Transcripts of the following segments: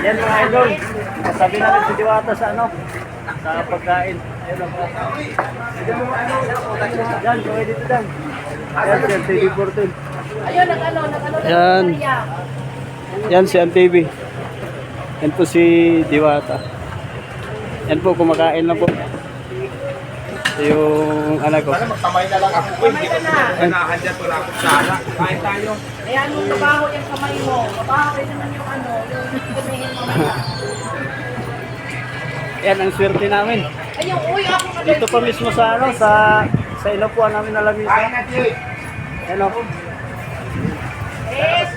Yan mga idol. Sabi natin si Diwata sa ano? Sa pagkain. Ayun lang po. Yan, kaway dito dyan. Yan, si TV14. Ayun, nag-ano. Yan. Yan si TV. Yan po si Diwata. Yan po, kumakain lang po. Yung anak ko. Magkamay na lang ako. Hindi ko ganahan dyan. Wala akong sala. Kain tayo. Ayan, yung trabaho yung kamay mo. Trabaho rin naman yung ano, yung kumihin mo na. Yan ang swerte namin. Ayun, uy, ako na Dito pa mismo sa ano, sa inupuan namin na lamisa. Kain na, Jay. Yan ako. Eh,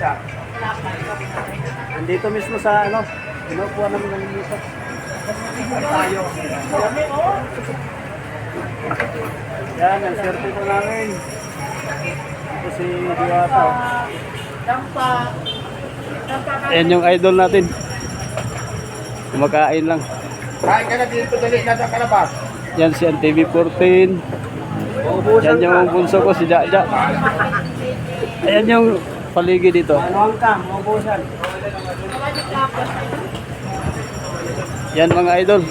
Andito mismo sa ano, inupuan namin na lamisa. Tayo. Yan, ang swerte po namin. Ito si Diwata. dampa. Yan yung idol natin. Kumakain lang. Kain ka na dito. Dali. Nasa kalabas. Yan si TV14. Yan yung bunso ko si Jaja. Ayan yung paligid dito. Yan mga idol.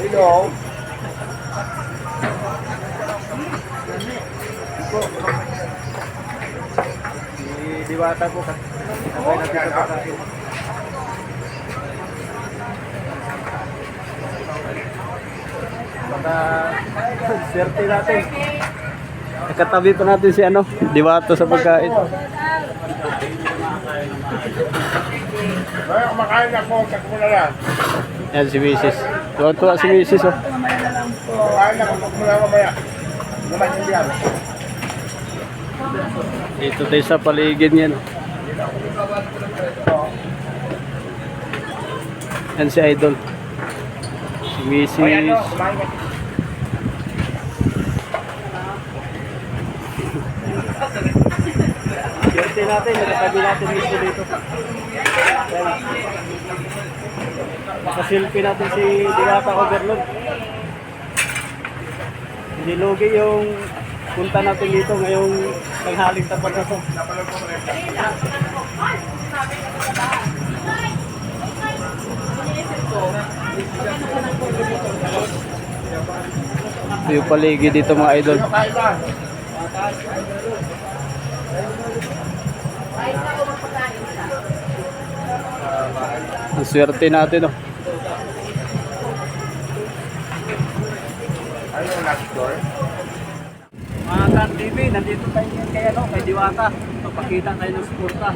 Hello. Si Diwata po. Sabay natin sa pagkain. Baka swerte natin. Nakatabi pa natin si ano, Diwata sa pagkain. Kaya kumakain ako. Kaya mo na lang. Yan si Mrs. Tuwa-tuwa si Mrs. Oh. Kumain na. Kaya mo na mamaya. Naman hindi yan. Dito tayo sa paligid niyan. Yan si Idol. Si Mrs. Kumain na. Swerte natin, nakatabi natin mismo dito. Yan. Nakasilpi natin si Diwata Overload. Hindi lugi yung punta natin dito ngayong tanghaling tapat na to. Ito yung paligid dito mga idol. Kain na. Ang swerte natin oh. Ano yung last door? Mga Kan TV, nandito tayo kay Diwata. Papakita tayo ng suporta.